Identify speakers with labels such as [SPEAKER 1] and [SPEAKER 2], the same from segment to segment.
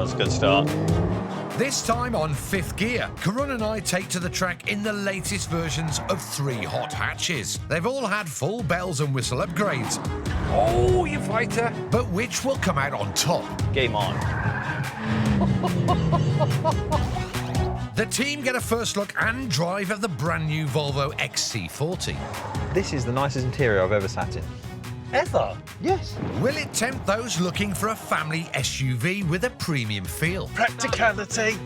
[SPEAKER 1] was a good start.
[SPEAKER 2] This time on Fifth Gear, Karun and I take to the track in the latest versions of 3 hot hatches. They've all had full bells and whistle upgrades. Oh, you fighter! But which will come out on top?
[SPEAKER 1] Game on.
[SPEAKER 2] The team get a first look and drive of the brand new Volvo XC40.
[SPEAKER 3] This is the nicest interior I've ever sat in.
[SPEAKER 1] Ever?
[SPEAKER 3] Yes.
[SPEAKER 2] Will it tempt those looking for a family SUV with a premium feel?
[SPEAKER 3] Practicality.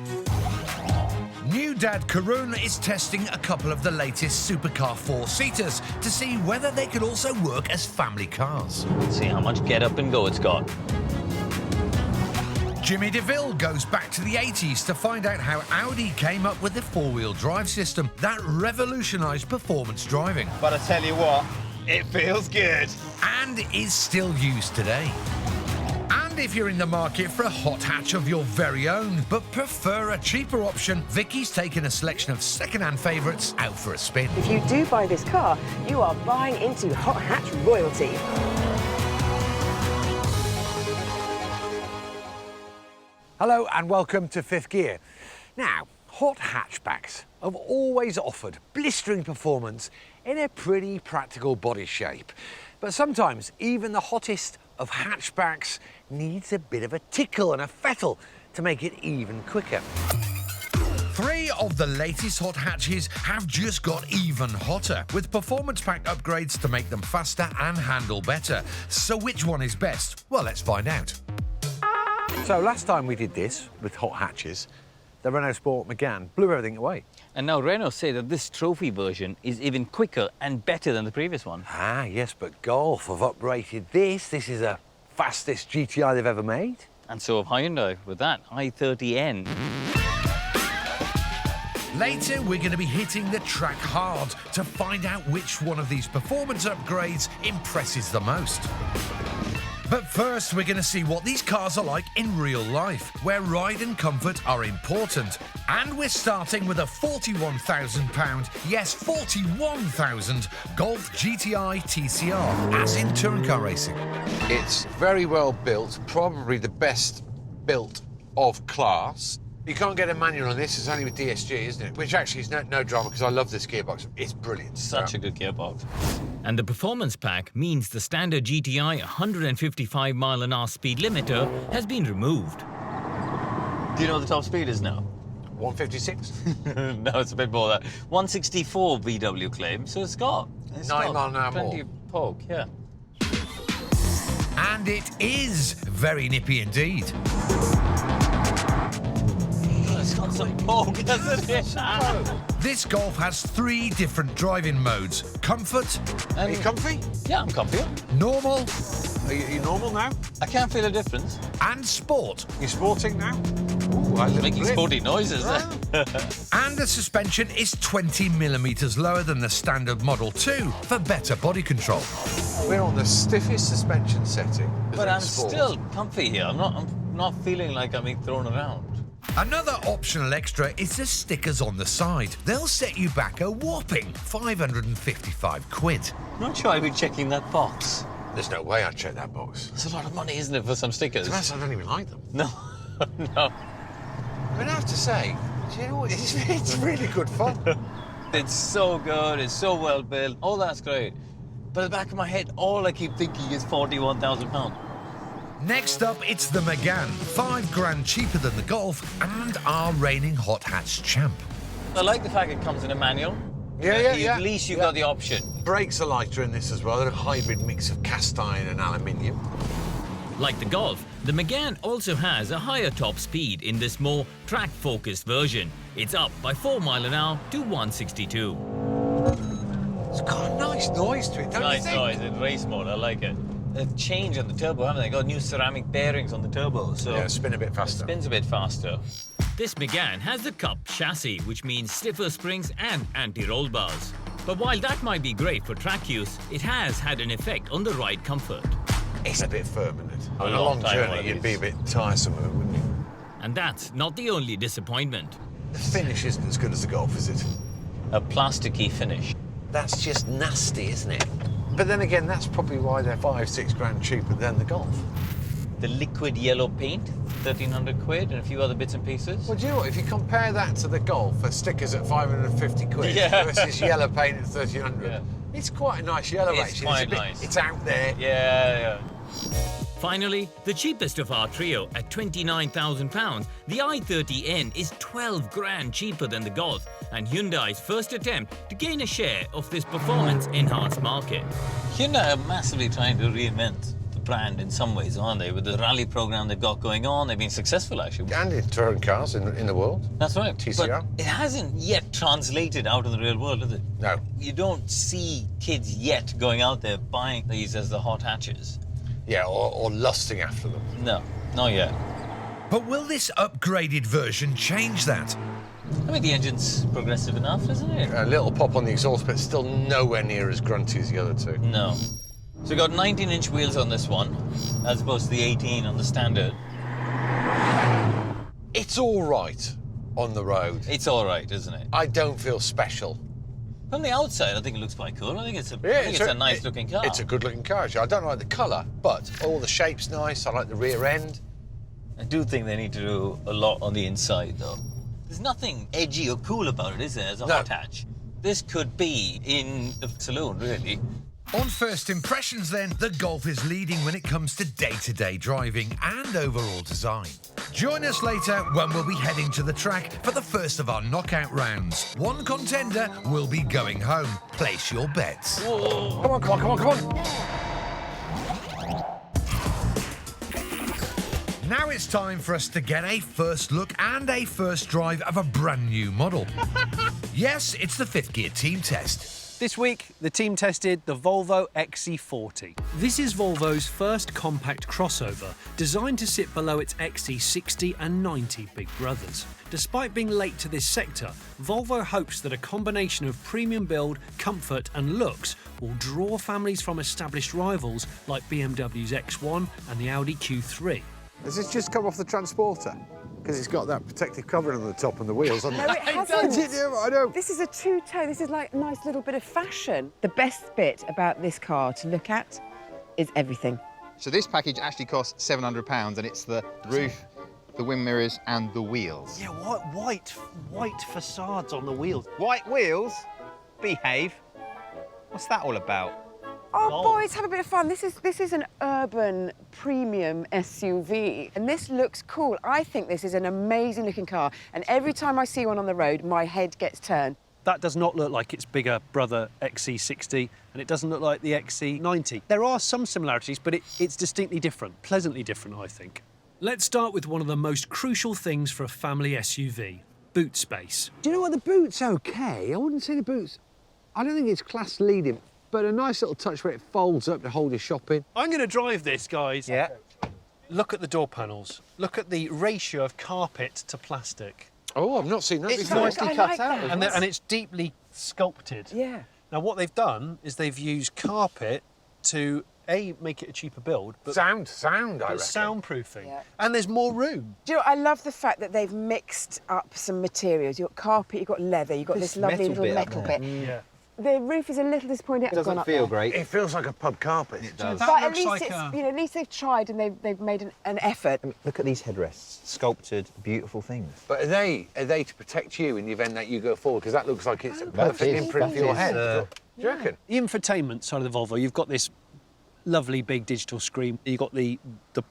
[SPEAKER 2] New dad Karun is testing a couple of the latest supercar 4-seaters to see whether they could also work as family cars.
[SPEAKER 1] Let's see how much get up and go it's got.
[SPEAKER 2] Jimmy DeVille goes back to the 80s to find out how Audi came up with the 4-wheel drive system that revolutionised performance driving.
[SPEAKER 3] But I tell you what, it feels good.
[SPEAKER 2] And is still used today. And if you're in the market for a hot hatch of your very own, but prefer a cheaper option, Vicky's taken a selection of second-hand favourites out for a spin.
[SPEAKER 4] If you do buy this car, you are buying into hot hatch royalty.
[SPEAKER 5] Hello and welcome to Fifth Gear. Now, hot hatchbacks have always offered blistering performance in a pretty practical body shape. But sometimes even the hottest of hatchbacks needs a bit of a tickle and a fettle to make it even quicker.
[SPEAKER 2] 3 of the latest hot hatches have just got even hotter, with performance-packed upgrades to make them faster and handle better. So which one is best? Well, let's find out.
[SPEAKER 5] So last time we did this with hot hatches, the Renault Sport Megane blew everything away.
[SPEAKER 1] And now Renault say that this trophy version is even quicker and better than the previous one.
[SPEAKER 5] Ah, yes, but Golf have uprated this. This is the fastest GTI they've ever made.
[SPEAKER 1] And so have Hyundai with that i30N.
[SPEAKER 2] Later, we're going to be hitting the track hard to find out which one of these performance upgrades impresses the most. But first, we're going to see what these cars are like in real life, where ride and comfort are important. And we're starting with a £41,000, yes, 41,000 Golf GTI TCR, as in touring car racing.
[SPEAKER 6] It's very well built, probably the best built of class. You can't get a manual on this, it's only with DSG, isn't it? Which actually is no drama, because I love this gearbox. It's brilliant.
[SPEAKER 1] Such a good gearbox.
[SPEAKER 7] And the performance pack means the standard GTI 155 mph speed limiter has been removed.
[SPEAKER 1] Do you know what the top speed is now?
[SPEAKER 6] 156?
[SPEAKER 1] No, it's a bit more than that. 164 VW claim, so it's got
[SPEAKER 6] 9 mile an hour
[SPEAKER 1] plenty
[SPEAKER 6] more.
[SPEAKER 1] of poke, yeah.
[SPEAKER 2] And it is very nippy indeed.
[SPEAKER 1] It's got some poke, hasn't it?
[SPEAKER 2] This Golf has 3 different driving modes: comfort,
[SPEAKER 6] Are you comfy?
[SPEAKER 1] Yeah, I'm comfy.
[SPEAKER 2] normal,
[SPEAKER 6] Are you normal now?
[SPEAKER 1] I can't feel a difference.
[SPEAKER 2] and sport.
[SPEAKER 6] You sporting now? Ooh, I live
[SPEAKER 1] Making
[SPEAKER 6] blip.
[SPEAKER 1] sporty noises.
[SPEAKER 2] And the suspension is 20mm lower than the standard Model 2 for better body control.
[SPEAKER 6] We're on the stiffest suspension setting.
[SPEAKER 1] But I'm
[SPEAKER 6] Sport.
[SPEAKER 1] still comfy here. I'm not feeling like I'm being thrown around.
[SPEAKER 2] Another optional extra is the stickers on the side. They'll set you back a whopping 555 quid.
[SPEAKER 1] I'm not sure I'd be checking that box.
[SPEAKER 6] There's no way I'd check that box.
[SPEAKER 1] It's a lot of money, isn't it, for some stickers?
[SPEAKER 6] To be honest, I don't even like them.
[SPEAKER 1] No, no.
[SPEAKER 6] But I have to say, do you know what? It's really good fun.
[SPEAKER 1] It's so good. It's so well built. All that's great. But at the back of my head, all I keep thinking is £41,000.
[SPEAKER 2] Next up, it's the Megane, £5 cheaper than the Golf and our reigning hot hatch champ.
[SPEAKER 1] I like the fact it comes in a manual.
[SPEAKER 6] Yeah.
[SPEAKER 1] At least you've got the option.
[SPEAKER 6] Brakes are lighter in this as well. They're a hybrid mix of cast iron and aluminium.
[SPEAKER 7] Like the Golf, the Megane also has a higher top speed in this more track-focused version. It's up by 4 mph to 162.
[SPEAKER 6] It's got a nice noise to it, don't you
[SPEAKER 1] Nice
[SPEAKER 6] think?
[SPEAKER 1] noise in race mode. I like it. They've changed on the turbo, haven't they? Got new ceramic bearings on the turbo, so
[SPEAKER 6] Yeah, spin a bit
[SPEAKER 1] it
[SPEAKER 6] faster.
[SPEAKER 1] spins a bit faster.
[SPEAKER 7] This Megane has the Cup chassis, which means stiffer springs and anti-roll bars. But while that might be great for track use, it has had an effect on the ride comfort.
[SPEAKER 6] It's a bit firm, isn't it? On a
[SPEAKER 1] long
[SPEAKER 6] long
[SPEAKER 1] time
[SPEAKER 6] journey,
[SPEAKER 1] one of
[SPEAKER 6] you'd be a
[SPEAKER 1] these.
[SPEAKER 6] bit tiresome of it, wouldn't you?
[SPEAKER 7] And that's not the only disappointment.
[SPEAKER 6] The finish isn't as good as the Golf, is it?
[SPEAKER 1] A plasticky finish.
[SPEAKER 6] That's just nasty, isn't it? But then again, that's probably why they're £5-6 cheaper than the Golf.
[SPEAKER 1] The liquid yellow paint, 1,300 quid, and a few other bits and pieces.
[SPEAKER 6] Well, do you know what? If you compare that to the Golf, for stickers at 550 quid versus yellow paint at 1,300, it's quite a nice yellow,
[SPEAKER 1] It's
[SPEAKER 6] actually.
[SPEAKER 1] quite
[SPEAKER 6] It's a bit-
[SPEAKER 1] nice.
[SPEAKER 6] It's out there.
[SPEAKER 1] Yeah.
[SPEAKER 7] Finally, the cheapest of our trio at £29,000, the i30N is 12 grand cheaper than the Golf and Hyundai's first attempt to gain a share of this performance-enhanced market.
[SPEAKER 1] Hyundai are massively trying to reinvent the brand in some ways, aren't they? With the rally program they've got going on, they've been successful actually.
[SPEAKER 6] And in touring cars in the world.
[SPEAKER 1] That's right.
[SPEAKER 6] TCR.
[SPEAKER 1] But it hasn't yet translated out in the real world, has it?
[SPEAKER 6] No.
[SPEAKER 1] You don't see kids yet going out there buying these as the hot hatches.
[SPEAKER 6] Yeah, or lusting after them.
[SPEAKER 1] No, not yet.
[SPEAKER 2] But will this upgraded version change that?
[SPEAKER 1] I mean, the engine's progressive enough, isn't it?
[SPEAKER 6] A little pop on the exhaust, but still nowhere near as grunty as the other two.
[SPEAKER 1] No. So we got 19-inch wheels on this one, as opposed to the 18 on the standard.
[SPEAKER 6] It's all right on the road.
[SPEAKER 1] It's all right, isn't it?
[SPEAKER 6] I don't feel special.
[SPEAKER 1] From the outside, I think it looks quite cool. I think it's a nice-looking car.
[SPEAKER 6] It's a good-looking car. Actually. I don't like the colour, but all the shape's nice. I like the rear end.
[SPEAKER 1] I do think they need to do a lot on the inside, though. There's nothing edgy or cool about it, is there, as a hot hatch? This could be in a saloon, really.
[SPEAKER 2] On first impressions then, the Golf is leading when it comes to day-to-day driving and overall design. Join us later when we'll be heading to the track for the first of our knockout rounds. One contender will be going home. Place your bets.
[SPEAKER 5] Come on.
[SPEAKER 2] Now it's time for us to get a first look and a first drive of a brand new model. Yes, it's the Fifth Gear team test.
[SPEAKER 8] This week, the team tested the Volvo XC40. This is Volvo's first compact crossover, designed to sit below its XC60 and 90 big brothers. Despite being late to this sector, Volvo hopes that a combination of premium build, comfort and looks will draw families from established rivals like BMW's X1 and the Audi Q3.
[SPEAKER 5] Has this just come off the transporter? Because it's got that protective covering on the top and the wheels, hasn't
[SPEAKER 4] No,
[SPEAKER 5] it?
[SPEAKER 4] it hasn't.
[SPEAKER 5] I know.
[SPEAKER 4] This is a two-tone. This is like a nice little bit of fashion. The best bit about this car to look at is everything.
[SPEAKER 9] So this package actually costs £700 and it's the roof, the wind mirrors and the wheels.
[SPEAKER 8] Yeah, white facades on the wheels.
[SPEAKER 3] White wheels? Behave. What's that all about?
[SPEAKER 4] Oh, boys, have a bit of fun. This is an urban premium SUV, and this looks cool. I think this is an amazing-looking car, and every time I see one on the road, my head gets turned.
[SPEAKER 8] That does not look like its bigger brother XC60, and it doesn't look like the XC90. There are some similarities, but it's distinctly different, pleasantly different, I think. Let's start with one of the most crucial things for a family SUV, boot space.
[SPEAKER 5] Do you know what? The boot's okay. I wouldn't say the boot's... I don't think it's class leading, but a nice little touch where it folds up to hold your shopping.
[SPEAKER 8] I'm going to drive this, guys.
[SPEAKER 3] Yeah.
[SPEAKER 8] Look at the door panels. Look at the ratio of carpet to plastic.
[SPEAKER 6] Oh, I've not seen that
[SPEAKER 8] It's
[SPEAKER 6] before.
[SPEAKER 8] nicely
[SPEAKER 4] I
[SPEAKER 8] cut
[SPEAKER 4] like
[SPEAKER 8] out.
[SPEAKER 4] that.
[SPEAKER 8] And it's deeply sculpted.
[SPEAKER 4] Yeah.
[SPEAKER 8] Now, what they've done is they've used carpet to, A, make it a cheaper build, but
[SPEAKER 6] Sound, I reckon.
[SPEAKER 8] soundproofing.
[SPEAKER 4] Yeah.
[SPEAKER 8] And there's more room.
[SPEAKER 4] Do you know, I love the fact that they've mixed up some materials. You've got carpet, you've got leather, you've got this lovely
[SPEAKER 3] metal
[SPEAKER 4] little
[SPEAKER 3] bit up
[SPEAKER 4] metal
[SPEAKER 3] there.
[SPEAKER 4] bit.
[SPEAKER 8] Yeah.
[SPEAKER 4] The roof is a little disappointing.
[SPEAKER 3] It doesn't feel great.
[SPEAKER 5] It feels like a pub carpet.
[SPEAKER 3] It does.
[SPEAKER 8] That
[SPEAKER 4] But at
[SPEAKER 8] looks
[SPEAKER 4] least
[SPEAKER 8] like
[SPEAKER 4] it's,
[SPEAKER 8] a-
[SPEAKER 4] at least they've tried and they've made an effort.
[SPEAKER 3] Look at these headrests. Sculpted, beautiful things.
[SPEAKER 6] But are they to protect you in the event that you go forward? Because that looks like it's a
[SPEAKER 3] That
[SPEAKER 6] perfect
[SPEAKER 3] is-
[SPEAKER 6] imprint for
[SPEAKER 3] that
[SPEAKER 6] your
[SPEAKER 3] is,
[SPEAKER 6] head. Do you reckon?
[SPEAKER 8] The infotainment side of the Volvo, you've got this lovely big digital screen. You've got the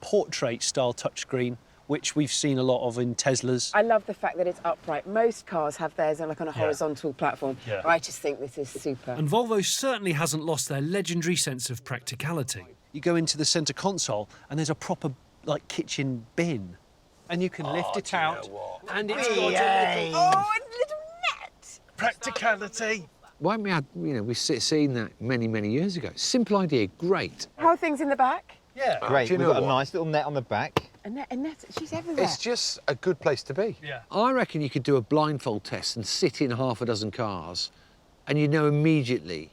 [SPEAKER 8] portrait style touchscreen, which we've seen a lot of in Teslas.
[SPEAKER 4] I love the fact that it's upright. Most cars have theirs on a horizontal platform.
[SPEAKER 8] Yeah.
[SPEAKER 4] I just think this is super.
[SPEAKER 8] And Volvo certainly hasn't lost their legendary sense of practicality. You go into the centre console and there's a proper, kitchen bin. And you can lift it out. And it's got a little...
[SPEAKER 4] Oh, a little net!
[SPEAKER 8] practicality.
[SPEAKER 5] Why haven't we had, we've seen that many years ago. Simple idea, great.
[SPEAKER 4] How are things in the back?
[SPEAKER 8] Yeah.
[SPEAKER 3] Great,
[SPEAKER 6] do you
[SPEAKER 3] we've
[SPEAKER 6] know
[SPEAKER 3] got a
[SPEAKER 6] what?
[SPEAKER 3] nice little net on the back.
[SPEAKER 4] A net, she's everywhere.
[SPEAKER 6] It's just a good place to be.
[SPEAKER 8] Yeah.
[SPEAKER 5] I reckon you could do a blindfold test and sit in half a dozen cars and you'd know immediately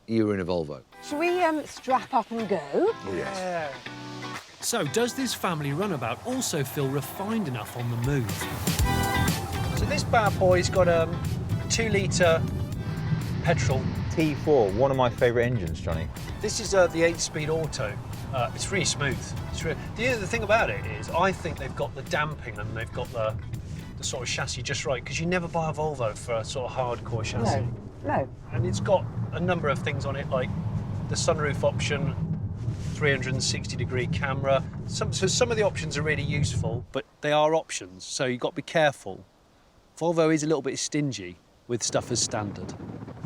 [SPEAKER 5] you were in a Volvo.
[SPEAKER 4] Shall we strap up and go?
[SPEAKER 8] Yeah. So, does this family runabout also feel refined enough on the move? So this bad boy's got a 2-litre petrol
[SPEAKER 3] T4, one of my favourite engines, Johnny.
[SPEAKER 8] This is the 8-speed auto. It's really smooth. The thing about it is, I think they've got the damping and they've got the sort of chassis just right, because you never buy a Volvo for a sort of hardcore chassis.
[SPEAKER 4] No.
[SPEAKER 8] And it's got a number of things on it, like the sunroof option, 360-degree camera. So some of the options are really useful, but they are options, so you've got to be careful. Volvo is a little bit stingy with stuff as standard.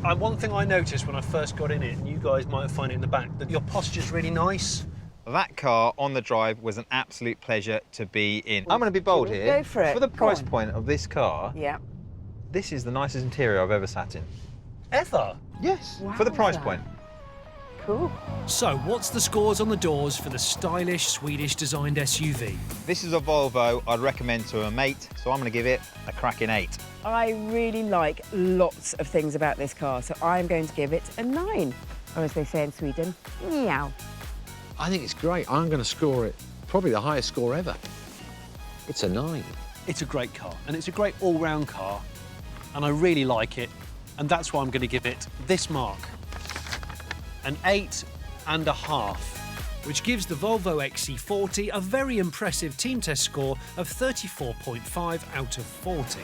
[SPEAKER 8] And one thing I noticed when I first got in it, and you guys might find it in the back, that your posture's really nice.
[SPEAKER 3] That car on the drive was an absolute pleasure to be in. I'm going to be bold here.
[SPEAKER 4] Go for it.
[SPEAKER 3] For the
[SPEAKER 4] Go
[SPEAKER 3] price
[SPEAKER 4] on.
[SPEAKER 3] point of this car,
[SPEAKER 4] Yeah.
[SPEAKER 3] this is the nicest interior I've ever sat in.
[SPEAKER 8] Ever?
[SPEAKER 3] Yes, for the price
[SPEAKER 4] Wowza.
[SPEAKER 3] point.
[SPEAKER 4] Cool.
[SPEAKER 8] So, what's the scores on the doors for the stylish Swedish-designed SUV?
[SPEAKER 3] This is a Volvo I'd recommend to a mate, so I'm going to give it a cracking 8.
[SPEAKER 4] I really like lots of things about this car, so I'm going to give it a 9. Or as they say in Sweden, meow.
[SPEAKER 6] I think it's great. I'm going to score it probably the highest score ever. It's a 9.
[SPEAKER 8] It's a great car, and it's a great all-round car, and I really like it, and that's why I'm going to give it this mark, an 8.5, which gives the Volvo XC40 a very impressive team test score of 34.5 out of 40.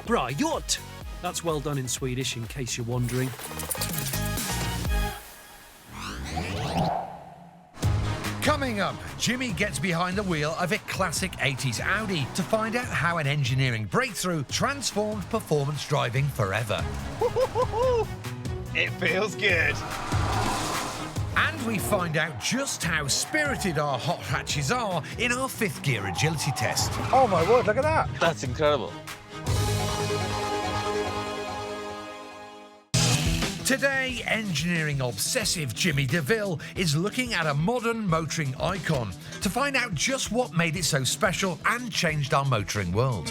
[SPEAKER 8] Bra gjort! That's well done in Swedish, in case you're wondering.
[SPEAKER 2] Coming up, Jimmy gets behind the wheel of a classic 80s Audi to find out how an engineering breakthrough transformed performance driving forever.
[SPEAKER 3] It feels good.
[SPEAKER 2] And we find out just how spirited our hot hatches are in our 5th gear agility test.
[SPEAKER 3] Oh my word, look at that.
[SPEAKER 1] That's incredible.
[SPEAKER 2] Today, engineering obsessive Jimmy DeVille is looking at a modern motoring icon to find out just what made it so special and changed our motoring world.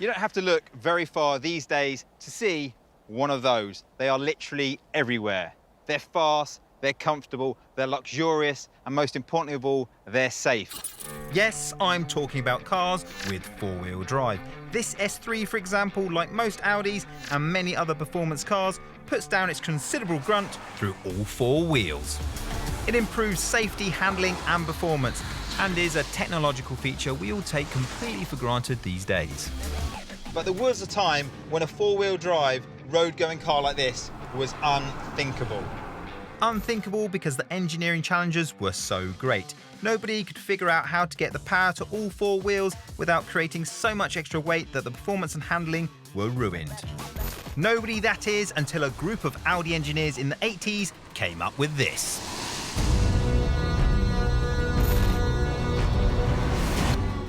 [SPEAKER 3] You don't have to look very far these days to see one of those. They are literally everywhere. They're fast, they're comfortable, they're luxurious, and most importantly of all, they're safe. Yes, I'm talking about cars with four-wheel drive. This S3, for example, like most Audis and many other performance cars, puts down its considerable grunt through all 4 wheels. It improves safety, handling, and performance, and is a technological feature we all take completely for granted these days. But there was a time when a four-wheel drive, road-going car like this was unthinkable. Unthinkable because the engineering challenges were so great. Nobody could figure out how to get the power to all 4 wheels without creating so much extra weight that the performance and handling were ruined. Nobody, that is, until a group of Audi engineers in the 80s came up with this.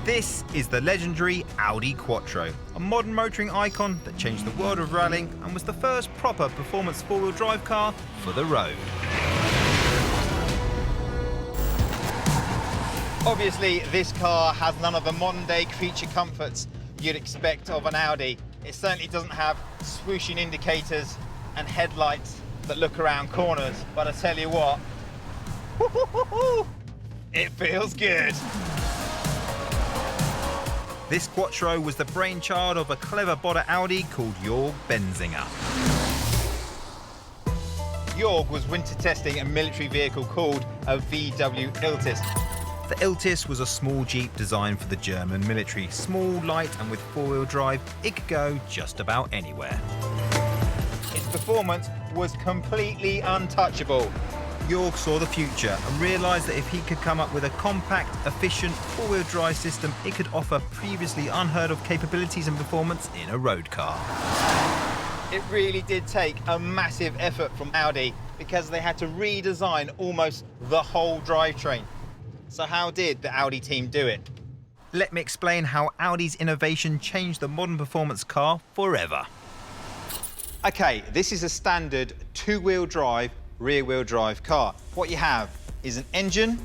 [SPEAKER 3] This is the legendary Audi Quattro, a modern motoring icon that changed the world of rallying and was the first proper performance four-wheel drive car for the road. Obviously, this car has none of the modern-day creature comforts you'd expect of an Audi. It certainly doesn't have swooshing indicators and headlights that look around corners, but I tell you what, it feels good. This Quattro was the brainchild of a clever bodder Audi called Jörg Benzinger. Jörg was winter testing a military vehicle called a VW Iltis. The Iltis was a small Jeep designed for the German military. Small, light, and with four-wheel drive, it could go just about anywhere. Its performance was completely untouchable. Jörg saw the future and realised that if he could come up with a compact, efficient, four-wheel drive system, it could offer previously unheard of capabilities and performance in a road car. It really did take a massive effort from Audi because they had to redesign almost the whole drivetrain. So how did the Audi team do it? Let me explain how Audi's innovation changed the modern performance car forever. Okay, this is a standard two-wheel drive, rear-wheel drive car. What you have is an engine,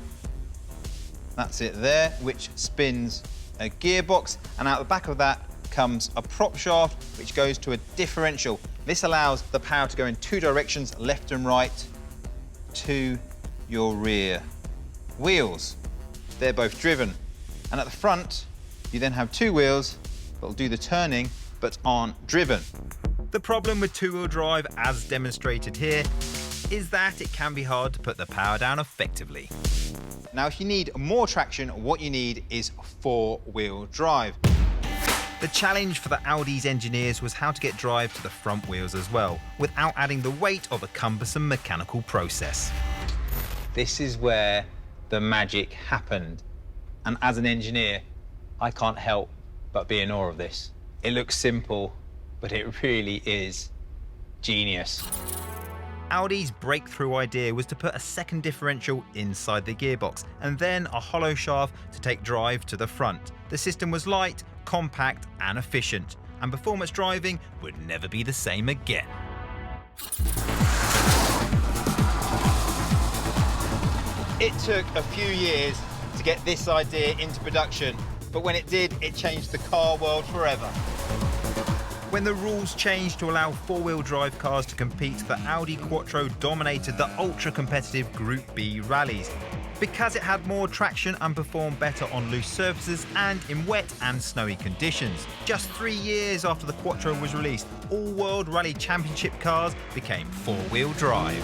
[SPEAKER 3] that's it there, which spins a gearbox, and out the back of that comes a prop shaft, which goes to a differential. This allows the power to go in 2 directions, left and right, to your rear wheels. They're both driven. And at the front, you then have 2 wheels that will do the turning, but aren't driven. The problem with two-wheel drive, as demonstrated here, is that it can be hard to put the power down effectively.
[SPEAKER 9] Now, if you need more traction, what you need is four-wheel drive.
[SPEAKER 3] The challenge for the Audi's engineers was how to get drive to the front wheels as well, without adding the weight of a cumbersome mechanical process.
[SPEAKER 9] This is where the magic happened. And as an engineer, I can't help but be in awe of this. It looks simple, but it really is genius.
[SPEAKER 3] Audi's breakthrough idea was to put a second differential inside the gearbox and then a hollow shaft to take drive to the front. The system was light, compact and efficient, and performance driving would never be the same again.
[SPEAKER 9] It took a few years to get this idea into production, but when it did, it changed the car world forever.
[SPEAKER 3] When the rules changed to allow four-wheel drive cars to compete, the Audi Quattro dominated the ultra-competitive Group B rallies because it had more traction and performed better on loose surfaces and in wet and snowy conditions. Just 3 years after the Quattro was released, all World Rally Championship cars became four-wheel drive.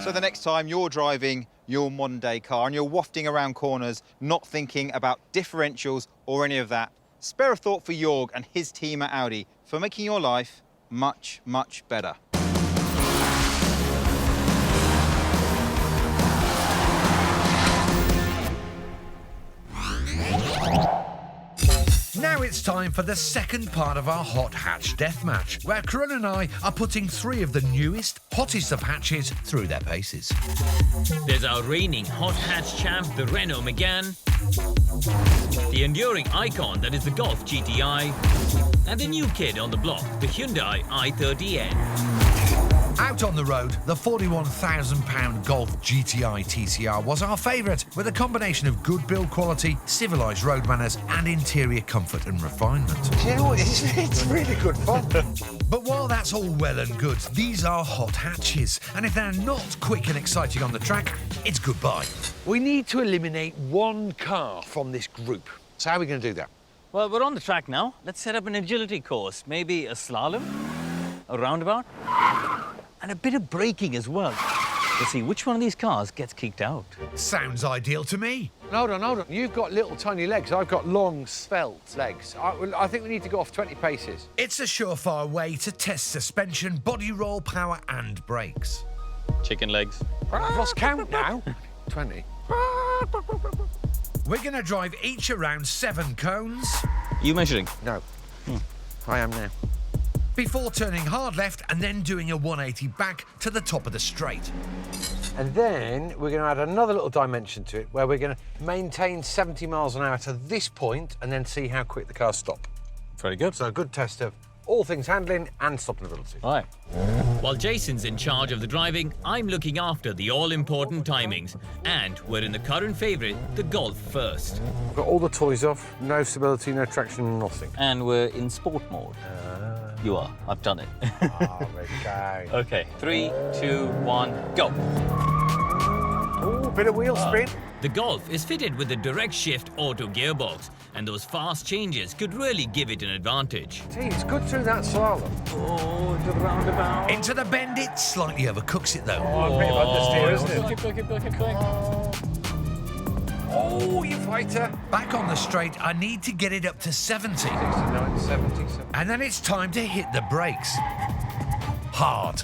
[SPEAKER 9] So the next time you're driving your modern-day car and you're wafting around corners, not thinking about differentials or any of that, spare a thought for Jorg and his team at Audi for making your life much, much better.
[SPEAKER 2] Now it's time for the second part of our Hot Hatch Deathmatch, where Karun and I are putting 3 of the newest, hottest of hatches through their paces.
[SPEAKER 7] There's our reigning hot hatch champ, the Renault Megane, the enduring icon that is the Golf GTI, and the new kid on the block, the Hyundai i30N.
[SPEAKER 2] Out on the road, the £41,000 Golf GTI TCR was our favourite, with a combination of good build quality, civilised road manners and interior comfort and refinement.
[SPEAKER 5] Do you know what? It's really good fun.
[SPEAKER 2] But while that's all well and good, these are hot hatches, and if they're not quick and exciting on the track, it's goodbye.
[SPEAKER 5] We need to eliminate one car from this group. So how are we going to do that?
[SPEAKER 1] Well, we're on the track now. Let's set up an agility course. Maybe a slalom, a roundabout, and a bit of braking as well. Let's see which one of these cars gets kicked out.
[SPEAKER 2] Sounds ideal to me.
[SPEAKER 5] Hold on. You've got little tiny legs. I've got long, svelte legs. I think we need to go off 20 paces.
[SPEAKER 2] It's a surefire way to test suspension, body roll power and brakes.
[SPEAKER 1] Chicken legs.
[SPEAKER 5] I've lost count now. 20.
[SPEAKER 2] We're going to drive each around 7 cones.
[SPEAKER 1] You measuring?
[SPEAKER 5] No. I am now.
[SPEAKER 2] Before turning hard left and then doing a 180 back to the top of the straight.
[SPEAKER 5] And then we're going to add another little dimension to it where we're going to maintain 70 miles an hour to this point and then see how quick the cars stop.
[SPEAKER 1] Very good.
[SPEAKER 5] So a good test of all things handling and stoppability.
[SPEAKER 1] All right.
[SPEAKER 7] While Jason's in charge of the driving, I'm looking after the all-important timings. And we're in the current favourite, the Golf first.
[SPEAKER 5] I've got all the toys off, no stability, no traction, nothing.
[SPEAKER 1] And we're in sport mode. You are. I've done it.
[SPEAKER 5] Ready, go.
[SPEAKER 1] Okay. 3, 2, 1, go.
[SPEAKER 5] Ooh, bit of wheel spin.
[SPEAKER 7] The Golf is fitted with a direct shift auto gearbox, and those fast changes could really give it an advantage.
[SPEAKER 5] Gee, it's good through that slalom.
[SPEAKER 1] Oh, into the roundabout.
[SPEAKER 2] Into the bend, it slightly overcooks it though.
[SPEAKER 5] Oh, a bit of understeer, isn't it?
[SPEAKER 1] Quick.
[SPEAKER 5] Oh, you fighter.
[SPEAKER 2] Back on the straight, I need to get it up to 70.
[SPEAKER 5] 69, 70.
[SPEAKER 2] And then it's time to hit the brakes. Hard.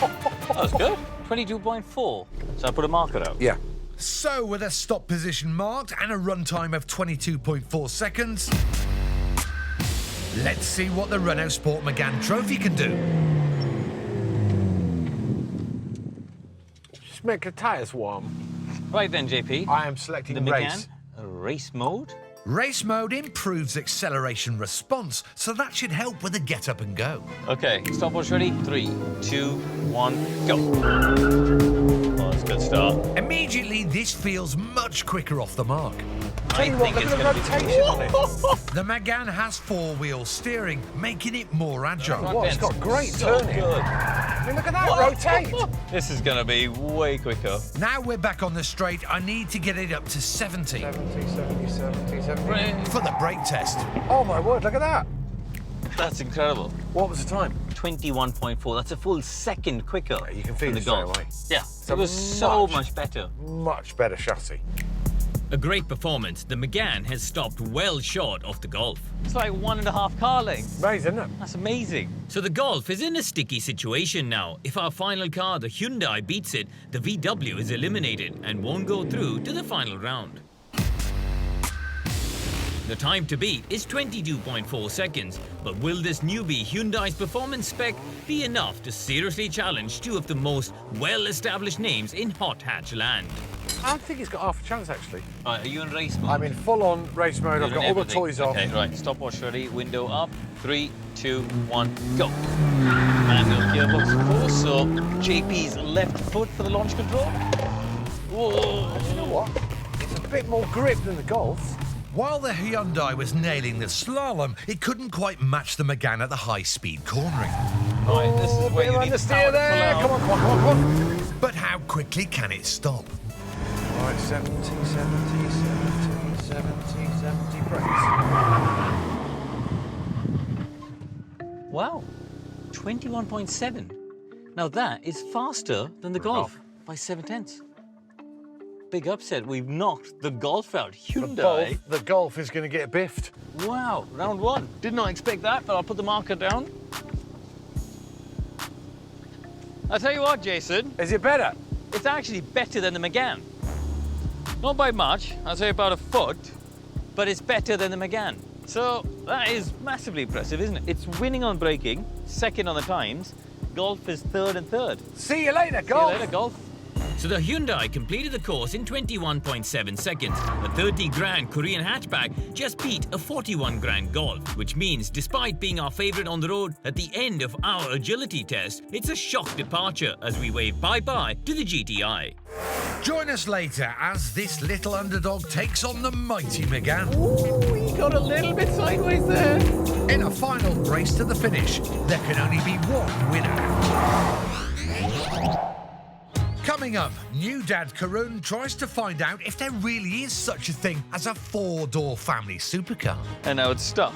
[SPEAKER 1] That was good. 22.4. So I put a marker out.
[SPEAKER 5] Yeah.
[SPEAKER 2] So, with a stop position marked and a runtime of 22.4 seconds, let's see what the Renault Sport Megane Trophy can do.
[SPEAKER 5] Just make the tyres warm.
[SPEAKER 1] Right then, JP.
[SPEAKER 5] I am selecting
[SPEAKER 1] the
[SPEAKER 5] race.
[SPEAKER 1] Megane, race mode.
[SPEAKER 2] Race mode improves acceleration response, so that should help with the get up and go.
[SPEAKER 1] Okay, stopwatch ready? 3, 2, 1, go. Oh, that's a good start.
[SPEAKER 2] Immediately, this feels much quicker off the mark.
[SPEAKER 1] I think it's going to be
[SPEAKER 5] rotation on it.
[SPEAKER 2] The Megane has 4-wheel steering, making it more agile.
[SPEAKER 5] What? It's got great
[SPEAKER 1] so
[SPEAKER 5] turning.
[SPEAKER 1] good.
[SPEAKER 5] I mean, look at that, rotate.
[SPEAKER 1] This is going to be way quicker.
[SPEAKER 2] Now we're back on the straight, I need to get it up to 70.
[SPEAKER 5] 70.
[SPEAKER 2] For the brake test.
[SPEAKER 5] Oh, my word, look at that.
[SPEAKER 1] That's incredible.
[SPEAKER 5] What was the time?
[SPEAKER 1] 21.4. That's a full second quicker.
[SPEAKER 5] You can feel
[SPEAKER 1] than
[SPEAKER 5] it
[SPEAKER 1] the
[SPEAKER 5] straight
[SPEAKER 1] Golf.
[SPEAKER 5] away.
[SPEAKER 1] Yeah, it was so much better.
[SPEAKER 5] Much better chassis.
[SPEAKER 7] A great performance, the Megane has stopped well short of the Golf.
[SPEAKER 1] It's like 1.5 car lengths.
[SPEAKER 5] Amazing, isn't it?
[SPEAKER 1] That's amazing.
[SPEAKER 7] So the Golf is in a sticky situation now. If our final car, the Hyundai, beats it, the VW is eliminated and won't go through to the final round. The time to beat is 22.4 seconds, but will this newbie Hyundai's performance spec be enough to seriously challenge two of the most well-established names in hot hatch land?
[SPEAKER 5] I think he's got half a chance, actually.
[SPEAKER 1] Right, are you in race mode?
[SPEAKER 5] I'm in full-on race mode. I've got all the toys off.
[SPEAKER 1] Okay, right. Stopwatch ready. Window up. 3, 2, 1, go. Manual gearbox, of course. So JP's left foot for the launch control. Whoa.
[SPEAKER 5] You know what? It's a bit more grip than the Golf.
[SPEAKER 2] While the Hyundai was nailing the slalom, it couldn't quite match the Megane at the high-speed cornering.
[SPEAKER 1] Right, this is where you need the
[SPEAKER 5] understeer
[SPEAKER 1] power to
[SPEAKER 5] there.
[SPEAKER 1] pull out.
[SPEAKER 5] Come on, come on, come on.
[SPEAKER 2] But how quickly can it stop?
[SPEAKER 5] Right, 70, 70, 70, 70, 70 brakes.
[SPEAKER 1] Wow, 21.7. Now that is faster than the Golf by 7/10. Big upset. We've knocked the Golf out. Hyundai.
[SPEAKER 5] The Golf is going to get biffed.
[SPEAKER 1] Wow, round 1. Did not expect that, but I'll put the marker down. I'll tell you what, Jason.
[SPEAKER 5] Is it better?
[SPEAKER 1] It's actually better than the Megane. Not by much, I'd say about a foot, but it's better than the Megane. So that is massively impressive, isn't it? It's winning on braking, second on the times. Golf is third and third.
[SPEAKER 5] See you later, Golf.
[SPEAKER 1] See you later, Golf.
[SPEAKER 7] So the Hyundai completed the course in 21.7 seconds. A 30 grand Korean hatchback just beat a 41 grand Golf, which means despite being our favorite on the road, at the end of our agility test, it's a shock departure as we wave bye-bye to the GTI.
[SPEAKER 2] Join us later as this little underdog takes on the mighty Megane.
[SPEAKER 1] Ooh, he got a little bit sideways there.
[SPEAKER 2] In a final race to the finish, there can only be one winner. Coming up, new dad Karun tries to find out if there really is such a thing as a 4-door family supercar.
[SPEAKER 1] And now it's stuck.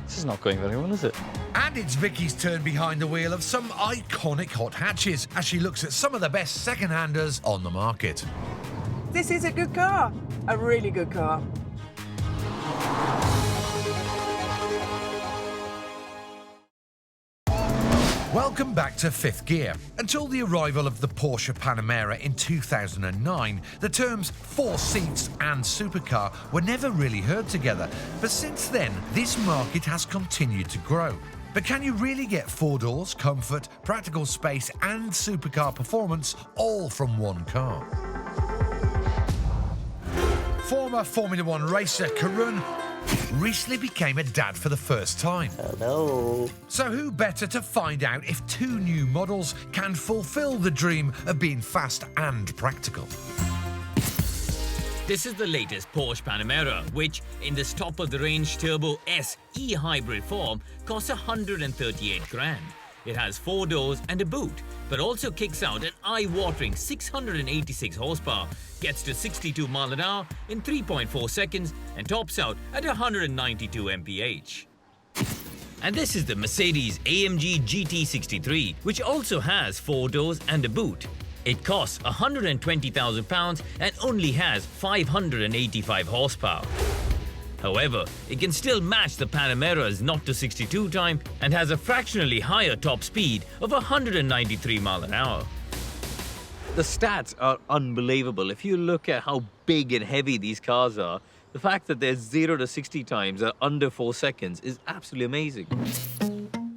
[SPEAKER 1] This is not going very well, is it?
[SPEAKER 2] And it's Vicky's turn behind the wheel of some iconic hot hatches as she looks at some of the best second-handers on the market.
[SPEAKER 4] This is a good car. A really good car.
[SPEAKER 2] Welcome back to Fifth Gear. Until the arrival of the Porsche Panamera in 2009, the terms 4 seats and supercar were never really heard together. But since then, this market has continued to grow. But can you really get 4 doors, comfort, practical space and supercar performance all from one car? Former Formula One racer Karun recently became a dad for the first time.
[SPEAKER 1] Hello.
[SPEAKER 2] So who better to find out if 2 new models can fulfill the dream of being fast and practical?
[SPEAKER 7] This is the latest Porsche Panamera, which, in this top-of-the-range Turbo S e-hybrid form, costs 138 grand. It has 4 doors and a boot, but also kicks out an eye-watering 686 horsepower, gets to 62 miles an hour in 3.4 seconds, and tops out at 192 mph. And this is the Mercedes AMG GT63, which also has 4 doors and a boot. It costs £120,000 and only has 585 horsepower. However, it can still match the Panamera's 0 to 62 time and has a fractionally higher top speed of 193 miles an hour.
[SPEAKER 1] The stats are unbelievable. If you look at how big and heavy these cars are, the fact that their 0 to 60 times are under 4 seconds is absolutely amazing.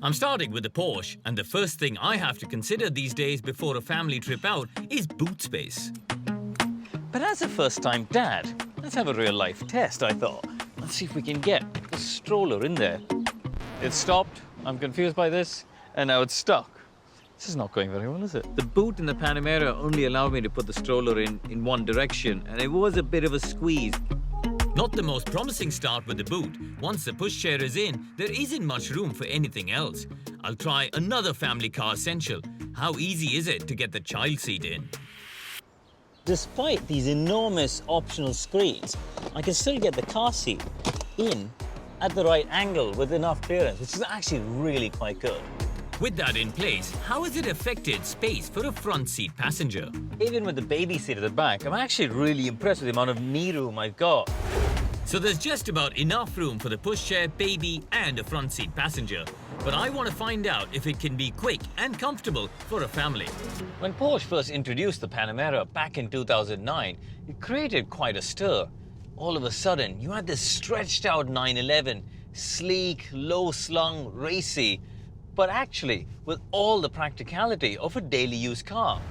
[SPEAKER 7] I'm starting with the Porsche, and the first thing I have to consider these days before a family trip out is boot space.
[SPEAKER 1] But as a first-time dad, let's have a real-life test, I thought. Let's see if we can get the stroller in there. It stopped. I'm confused by this. And now it's stuck. This is not going very well, is it? The boot in the Panamera only allowed me to put the stroller in one direction, and it was a bit of a squeeze.
[SPEAKER 7] Not the most promising start with the boot. Once the pushchair is in, there isn't much room for anything else. I'll try another family car essential. How easy is it to get the child seat in?
[SPEAKER 1] Despite these enormous optional screens, I can still get the car seat in at the right angle with enough clearance, which is actually really quite good.
[SPEAKER 7] With that in place, how has it affected space for a front seat passenger?
[SPEAKER 1] Even with the baby seat at the back, I'm actually really impressed with the amount of knee room I've got.
[SPEAKER 7] So there's just about enough room for the pushchair, baby and a front seat passenger. But I want to find out if it can be quick and comfortable for a family.
[SPEAKER 1] When Porsche first introduced the Panamera back in 2009, it created quite a stir. All of a sudden, you had this stretched out 911, sleek, low-slung, racy, but actually with all the practicality of a daily use car.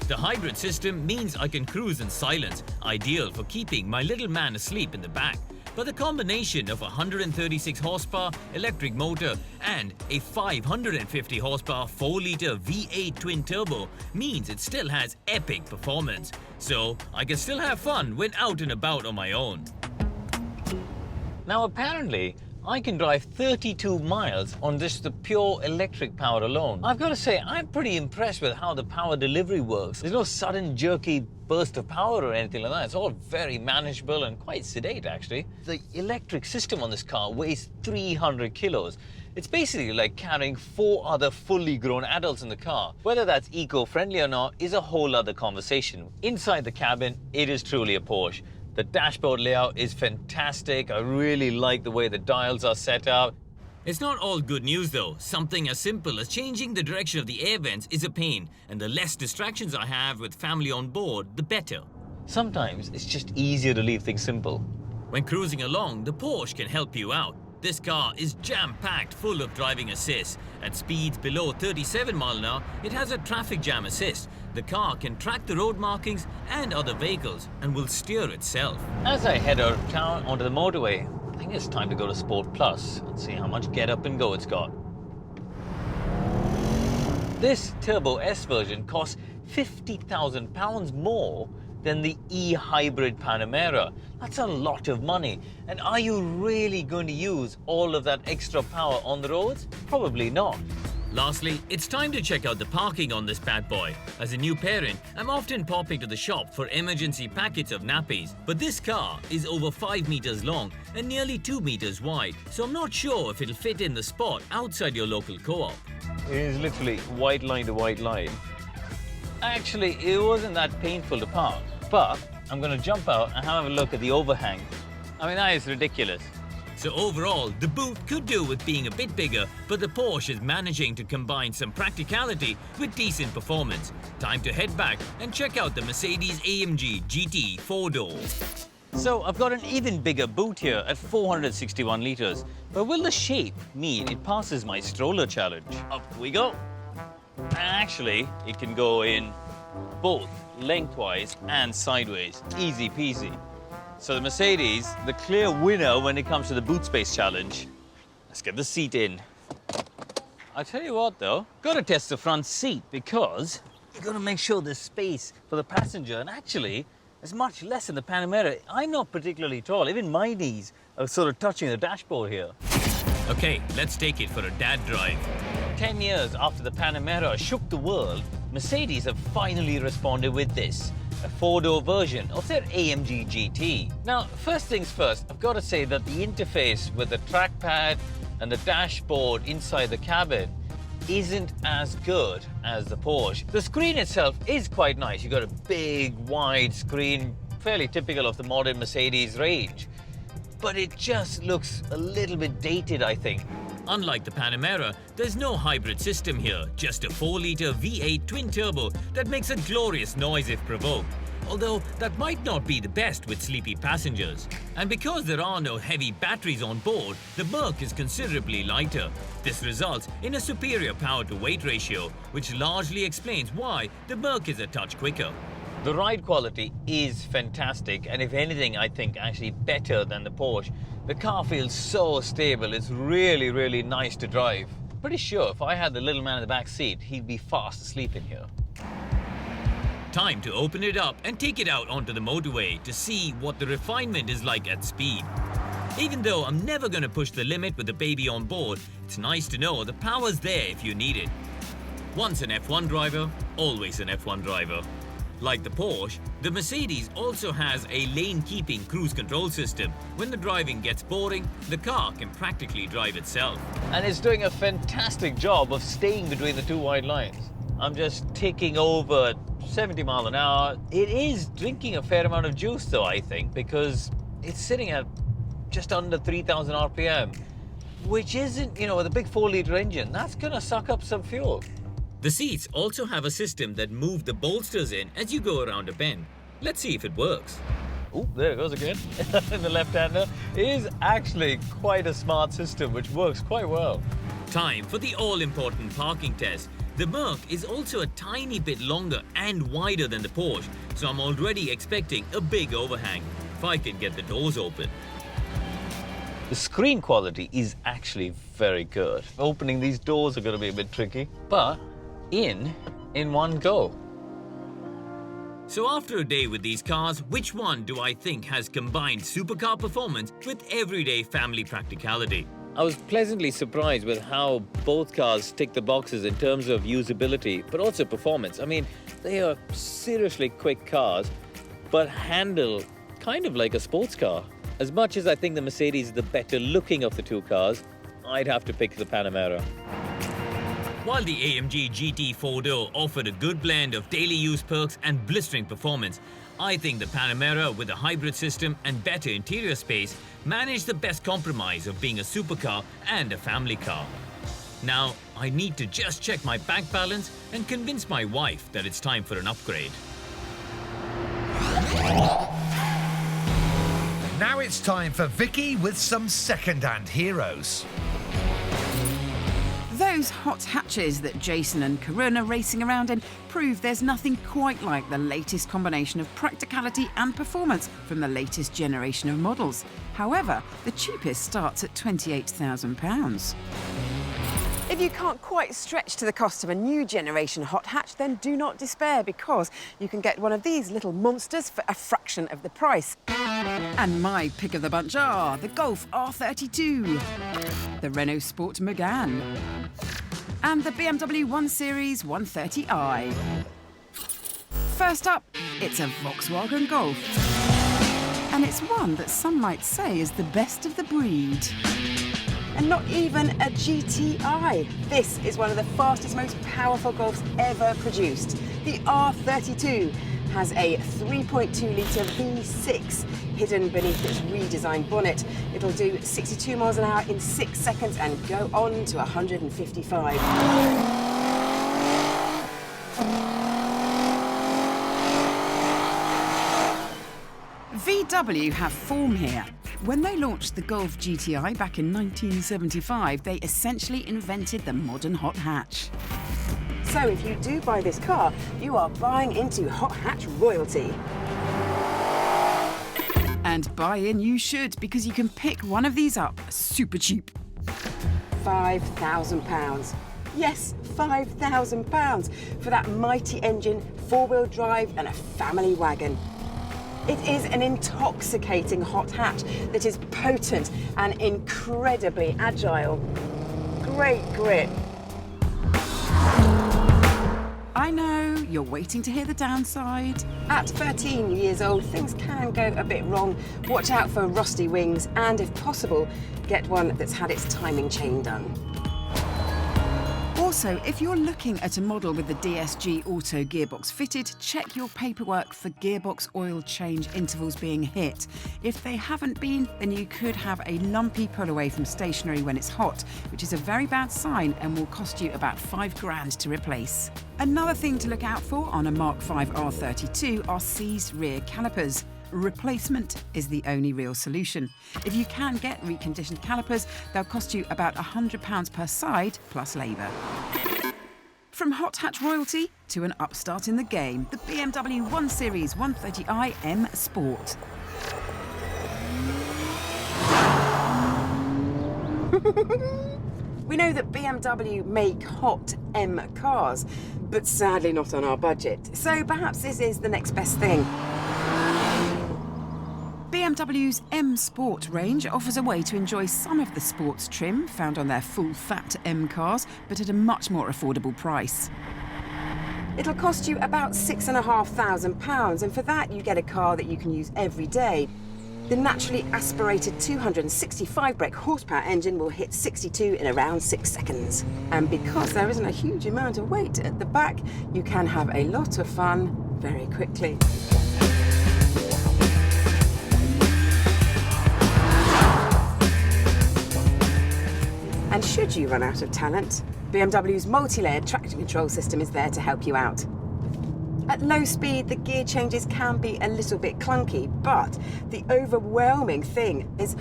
[SPEAKER 7] The hybrid system means I can cruise in silence, ideal for keeping my little man asleep in the back. But the combination of a 136 horsepower electric motor and a 550 horsepower 4-litre V8 twin turbo means it still has epic performance. So I can still have fun when out and about on my own.
[SPEAKER 1] Now apparently, I can drive 32 miles on just the pure electric power alone. I've got to say, I'm pretty impressed with how the power delivery works. There's no sudden jerky burst of power or anything like that. It's all very manageable and quite sedate actually. The electric system on this car weighs 300 kilos. It's basically like carrying 4 other fully grown adults in the car. Whether that's eco-friendly or not is a whole other conversation. Inside the cabin, it is truly a Porsche. The dashboard layout is fantastic. I really like the way the dials are set up.
[SPEAKER 7] It's not all good news though. Something as simple as changing the direction of the air vents is a pain, and the less distractions I have with family on board, the better.
[SPEAKER 1] Sometimes it's just easier to leave things simple.
[SPEAKER 7] When cruising along, the Porsche can help you out. This car is jam-packed full of driving assist. At speeds below 37 miles an hour, it has a traffic jam assist. The car can track the road markings and other vehicles and will steer itself.
[SPEAKER 1] As I head out of town onto the motorway, I think it's time to go to Sport Plus and see how much get up and go it's got. This Turbo S version costs £50,000 more than the e-hybrid Panamera. That's a lot of money. And are you really going to use all of that extra power on the roads? Probably not.
[SPEAKER 7] Lastly, it's time to check out the parking on this bad boy. As a new parent, I'm often popping to the shop for emergency packets of nappies. But this car is over 5 meters long and nearly 2 meters wide, so I'm not sure if it'll fit in the spot outside your local co-op.
[SPEAKER 1] It is literally white line to white line. Actually, it wasn't that painful to park, but I'm going to jump out and have a look at the overhang. I mean, that is ridiculous.
[SPEAKER 7] So overall, the boot could do with being a bit bigger, but the Porsche is managing to combine some practicality with decent performance. Time to head back and check out the Mercedes-AMG GT 4-door.
[SPEAKER 1] So I've got an even bigger boot here at 461 litres. But will the shape mean it passes my stroller challenge? Up we go. Actually, it can go in both lengthwise and sideways. Easy peasy. So the Mercedes, the clear winner when it comes to the boot space challenge. Let's get the seat in. I tell you what though, gotta test the front seat because you gotta make sure there's space for the passenger, and actually there's much less in the Panamera. I'm not particularly tall, even my knees are sort of touching the dashboard here.
[SPEAKER 7] Okay, let's take it for a dad drive.
[SPEAKER 1] 10 years after the Panamera shook the world, Mercedes have finally responded with this, a 4-door version of their AMG GT. Now, first things first, I've got to say that the interface with the trackpad and the dashboard inside the cabin isn't as good as the Porsche. The screen itself is quite nice. You've got a big, wide screen, fairly typical of the modern Mercedes range. But it just looks a little bit dated, I think.
[SPEAKER 7] Unlike the Panamera, there's no hybrid system here, just a 4-litre V8 twin-turbo that makes a glorious noise if provoked. Although that might not be the best with sleepy passengers. And because there are no heavy batteries on board, the Merc is considerably lighter. This results in a superior power-to-weight ratio, which largely explains why the Merc is a touch quicker.
[SPEAKER 1] The ride quality is fantastic, and if anything, I think actually better than the Porsche. The car feels so stable, it's really, really nice to drive. Pretty sure if I had the little man in the back seat, he'd be fast asleep in here.
[SPEAKER 7] Time to open it up and take it out onto the motorway to see what the refinement is like at speed. Even though I'm never going to push the limit with the baby on board, it's nice to know the power's there if you need it. Once an F1 driver, always an F1 driver. Like the Porsche, the Mercedes also has a lane-keeping cruise control system. When the driving gets boring, the car can practically drive itself.
[SPEAKER 1] And it's doing a fantastic job of staying between the two white lines. I'm just taking over at 70 miles an hour. It is drinking a fair amount of juice though, I think, because it's sitting at just under 3,000 RPM, which isn't, with a big 4-litre engine, that's gonna suck up some fuel.
[SPEAKER 7] The seats also have a system that moves the bolsters in as you go around a bend. Let's see if it works.
[SPEAKER 1] Oh, there it goes again. In the left-hander. It is actually quite a smart system, which works quite well.
[SPEAKER 7] Time for the all-important parking test. The Merc is also a tiny bit longer and wider than the Porsche, so I'm already expecting a big overhang, if I can get the doors open.
[SPEAKER 1] The screen quality is actually very good. Opening these doors are going to be a bit tricky, but in one go.
[SPEAKER 7] So after a day with these cars, which one do I think has combined supercar performance with everyday family practicality?
[SPEAKER 1] I was pleasantly surprised with how both cars tick the boxes in terms of usability, but also performance. I mean, they are seriously quick cars, but handle kind of like a sports car. As much as I think the Mercedes is the better looking of the two cars, I'd have to pick the Panamera.
[SPEAKER 7] While the AMG GT 4-door offered a good blend of daily use perks and blistering performance, I think the Panamera with a hybrid system and better interior space managed the best compromise of being a supercar and a family car. Now, I need to just check my bank balance and convince my wife that it's time for an upgrade.
[SPEAKER 2] Now it's time for Vicky with some second-hand heroes.
[SPEAKER 4] Those hot hatches that Jason and Karun are racing around in prove there's nothing quite like the latest combination of practicality and performance from the latest generation of models. However, the cheapest starts at £28,000. If you can't quite stretch to the cost of a new generation hot hatch, then do not despair, because you can get one of these little monsters for a fraction of the price. And my pick of the bunch are the Golf R32, the Renault Sport Megane, and the BMW 1 Series 130i. First up, it's a Volkswagen Golf. And it's one that some might say is the best of the breed. And not even a GTI. This is one of the fastest, most powerful Golfs ever produced. The R32 has a 3.2-litre V6 hidden beneath its redesigned bonnet. It'll do 62 miles an hour in 6 seconds and go on to 155. VW have form here. When they launched the Golf GTI back in 1975, they essentially invented the modern hot hatch. So if you do buy this car, you are buying into hot hatch royalty. And buy in you should, because you can pick one of these up super cheap. £5,000. Yes, £5,000 for that mighty engine, four-wheel drive and a family wagon. It is an intoxicating hot hatch that is potent and incredibly agile. Great grip. I know, you're waiting to hear the downside. At 13 years old, things can go a bit wrong. Watch out for rusty wings and, if possible, get one that's had its timing chain done. Also, if you're looking at a model with the DSG Auto gearbox fitted, check your paperwork for gearbox oil change intervals being hit. If they haven't been, then you could have a lumpy pull away from stationary when it's hot, which is a very bad sign and will cost you about £5,000 to replace. Another thing to look out for on a Mark V R32 are seized rear calipers. Replacement is the only real solution. If you can get reconditioned calipers, they'll cost you about £100 per side, plus labour. From hot hatch royalty to an upstart in the game, the BMW 1 Series 130i M Sport. We know that BMW make hot M cars, but sadly not on our budget. So perhaps this is the next best thing. BMW's M Sport range offers a way to enjoy some of the sports trim found on their full-fat M cars, but at a much more affordable price. It'll cost you about £6,500, and for that you get a car that you can use every day. The naturally aspirated 265 brake horsepower engine will hit 62 in around 6 seconds. And because there isn't a huge amount of weight at the back, you can have a lot of fun very quickly. And should you run out of talent, BMW's multi-layered traction control system is there to help you out. At low speed, the gear changes can be a little bit clunky, but the overwhelming thing is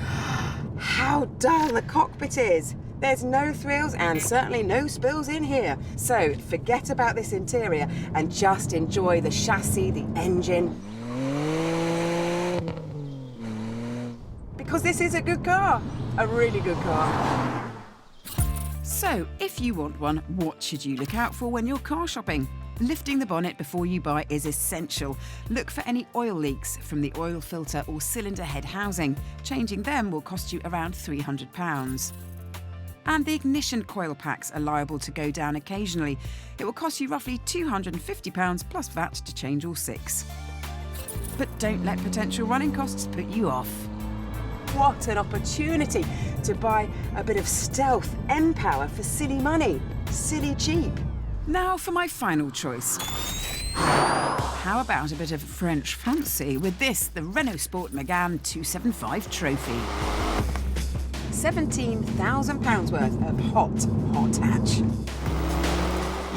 [SPEAKER 4] how dull the cockpit is. There's no thrills and certainly no spills in here. So forget about this interior and just enjoy the chassis, the engine. Because this is a good car, a really good car. So, if you want one, what should you look out for when you're car shopping? Lifting the bonnet before you buy is essential. Look for any oil leaks from the oil filter or cylinder head housing. Changing them will cost you around £300. And the ignition coil packs are liable to go down occasionally. It will cost you roughly £250 plus VAT to change all 6. But don't let potential running costs put you off. What an opportunity to buy a bit of stealth M-Power for silly money. Silly cheap. Now for my final choice. How about a bit of French fancy with this, the Renault Sport Megane 275 Trophy. £17,000 worth of hot hatch.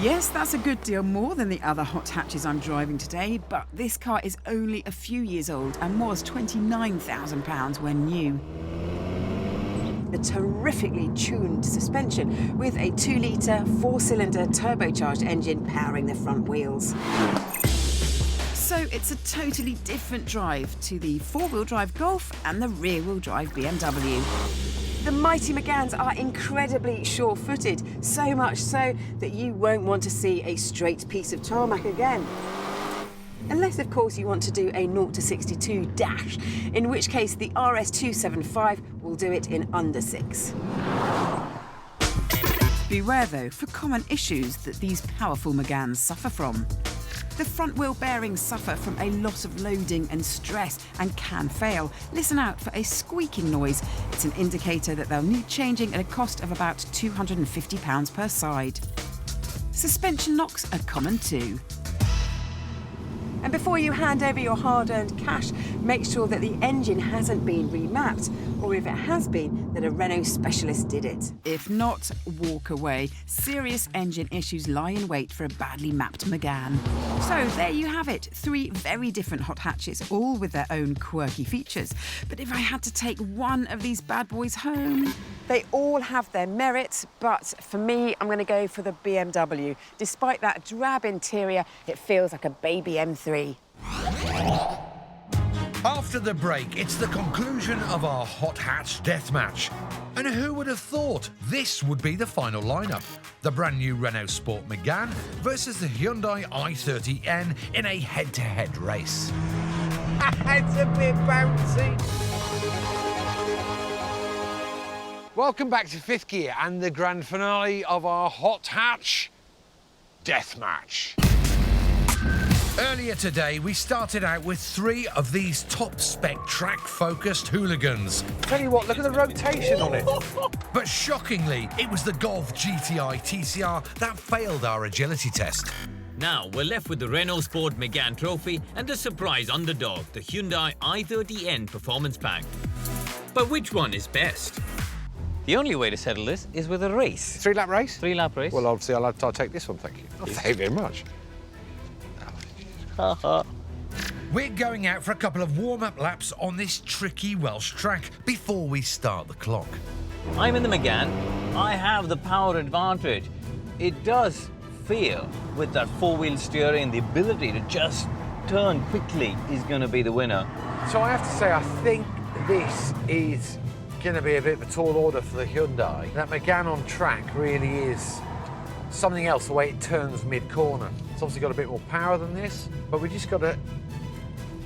[SPEAKER 4] Yes, that's a good deal more than the other hot hatches I'm driving today, but this car is only a few years old and was £29,000 when new. The terrifically tuned suspension with a 2-litre, 4-cylinder turbocharged engine powering the front wheels. So it's a totally different drive to the 4-wheel drive Golf and the rear-wheel drive BMW. The mighty Meganes are incredibly sure-footed, so much so that you won't want to see a straight piece of tarmac again. Unless, of course, you want to do a 0 to 62 dash, in which case the RS275 will do it in under 6. Beware, though, for common issues that these powerful Meganes suffer from. The front wheel bearings suffer from a lot of loading and stress and can fail. Listen out for a squeaking noise. It's an indicator that they'll need changing at a cost of about £250 per side. Suspension knocks are common too. And before you hand over your hard-earned cash, make sure that the engine hasn't been remapped, or if it has been, that a Renault specialist did it. If not, walk away. Serious engine issues lie in wait for a badly mapped Megane. So there you have it, 3 very different hot hatches, all with their own quirky features. But if I had to take one of these bad boys home... They all have their merits, but for me, I'm going to go for the BMW. Despite that drab interior, it feels like a baby M3.
[SPEAKER 2] After the break, it's the conclusion of our hot hatch deathmatch. And who would have thought this would be the final lineup? The brand new Renault Sport Megane versus the Hyundai i30N in a head-to-head race.
[SPEAKER 5] It's a bit bouncy. Welcome back to 5th Gear and the grand finale of our hot hatch deathmatch.
[SPEAKER 2] Earlier today, we started out with 3 of these top-spec track-focused hooligans.
[SPEAKER 5] Tell you what, look at the rotation on it.
[SPEAKER 2] But shockingly, it was the Golf GTI TCR that failed our agility test.
[SPEAKER 7] Now we're left with the Renault Sport Megane Trophy and the surprise underdog, the Hyundai i30N Performance Pack. But which one is best?
[SPEAKER 1] The only way to settle this is with a race.
[SPEAKER 6] 3-lap race?
[SPEAKER 1] 3-lap race.
[SPEAKER 6] Well, obviously, I'll take this one, thank you. Oh, thank you very much.
[SPEAKER 2] We're going out for a couple of warm-up laps on this tricky Welsh track before we start the clock.
[SPEAKER 1] I'm in the Megane. I have the power advantage. It does feel, with that 4-wheel steering, the ability to just turn quickly is going to be the winner.
[SPEAKER 5] So I have to say, I think this is going to be a bit of a tall order for the Hyundai. That Megane on track really is something else, the way it turns mid-corner. It's obviously got a bit more power than this, but we just got to...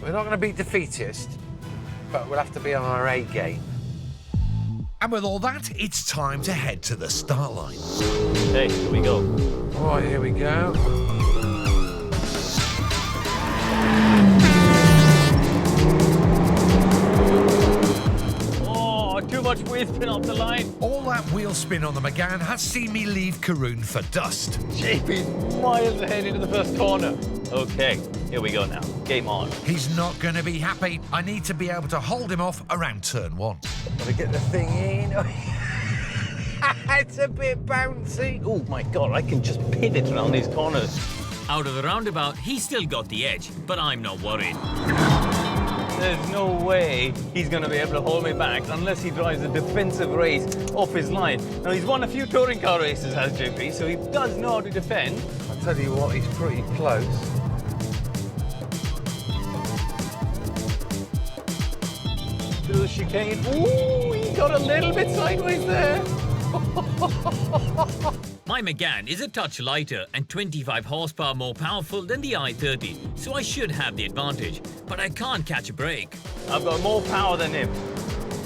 [SPEAKER 5] We're not going to be defeatist, but we'll have to be on our A game.
[SPEAKER 2] And with all that, it's time to head to the start line.
[SPEAKER 1] Okay, here we go.
[SPEAKER 5] All right, here we go.
[SPEAKER 1] It's been off the line.
[SPEAKER 2] All that wheel spin on the Megane has seen me leave Karun for dust.
[SPEAKER 1] JP's miles ahead into the first corner. Okay, here we go now. Game on.
[SPEAKER 2] He's not going to be happy. I need to be able to hold him off around turn 1.
[SPEAKER 5] Gotta get the thing in. It's a bit bouncy.
[SPEAKER 1] Oh my God, I can just pivot around these corners.
[SPEAKER 7] Out of the roundabout, he still got the edge, but I'm not worried.
[SPEAKER 1] There's no way he's going to be able to hold me back unless he drives a defensive race off his line. Now, he's won a few touring car races, has JP, so he does know how to defend.
[SPEAKER 5] I'll tell you what, he's pretty close.
[SPEAKER 1] Through the chicane. Ooh, he got a little bit sideways there.
[SPEAKER 7] My Megane is a touch lighter and 25 horsepower more powerful than the i30, so I should have the advantage, but I can't catch a break.
[SPEAKER 1] I've got more power than him.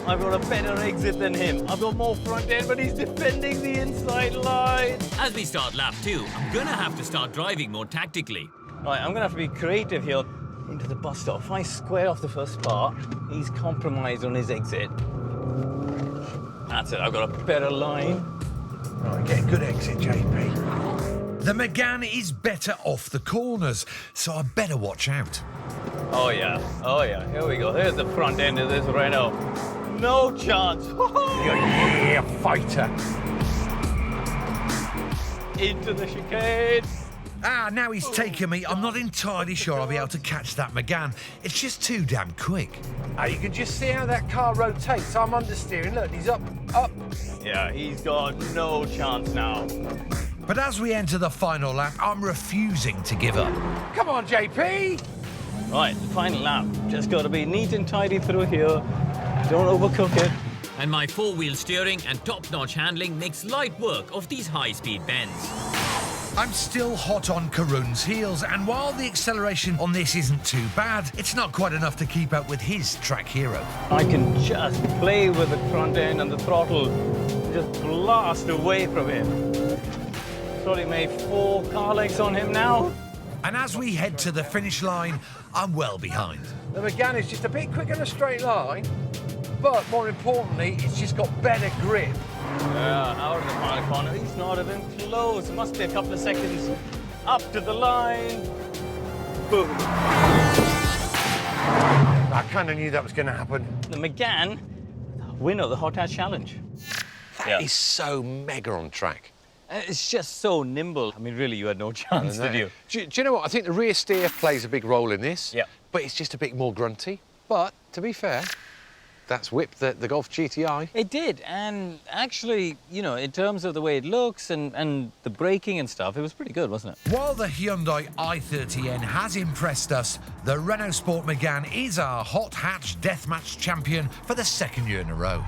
[SPEAKER 1] I've got a better exit than him. I've got more front end, but he's defending the inside line.
[SPEAKER 7] As we start lap 2, I'm gonna have to start driving more tactically.
[SPEAKER 1] Right, I'm gonna have to be creative here into the bus stop. If I square off the first spot, he's compromised on his exit. That's it, I've got a better line.
[SPEAKER 5] Right, get a good exit, JP.
[SPEAKER 2] The Megane is better off the corners, so I better watch out.
[SPEAKER 1] Oh yeah, here we go. Here's the front end of this Renault. No chance.
[SPEAKER 5] Yeah, fighter.
[SPEAKER 1] Into the chicane.
[SPEAKER 2] Now he's taken me. I'm not entirely sure I'll be able to catch that Megane. It's just too damn quick.
[SPEAKER 5] You can just see how that car rotates. I'm understeering. Look, he's up.
[SPEAKER 1] Yeah, he's got no chance now.
[SPEAKER 2] But as we enter the final lap, I'm refusing to give up.
[SPEAKER 5] Come on, JP.
[SPEAKER 1] Right, the final lap. Just got to be neat and tidy through here. Don't overcook it.
[SPEAKER 7] And my four-wheel steering and top-notch handling makes light work of these high-speed bends.
[SPEAKER 2] I'm still hot on Karun's heels, and while the acceleration on this isn't too bad, it's not quite enough to keep up with his track hero.
[SPEAKER 1] I can just play with the front end and the throttle, just blast away from him. Probably made 4 car lengths on him now.
[SPEAKER 2] And as we head to the finish line, I'm well behind.
[SPEAKER 5] The Megane is just a bit quicker in a straight line, but more importantly, it's just got better grip.
[SPEAKER 1] Yeah, out of the final corner. He's not even close. It must be a couple of seconds up to the line. Boom.
[SPEAKER 5] I kind of knew that was going to happen.
[SPEAKER 1] The Megane, winner of the Hot Hatch Challenge.
[SPEAKER 6] That is so mega on track.
[SPEAKER 1] It's just so nimble. I mean, really, you had no chance, did you?
[SPEAKER 6] Do you know what? I think the rear steer plays a big role in this.
[SPEAKER 1] Yeah.
[SPEAKER 6] But it's just a bit more grunty. But, to be fair, that's whipped the Golf GTI.
[SPEAKER 1] It did, and actually, you know, in terms of the way it looks and the braking and stuff, it was pretty good, wasn't it?
[SPEAKER 2] While the Hyundai i30N has impressed us, the Renault Sport Megane is our Hot Hatch Deathmatch champion for the 2nd year in a row.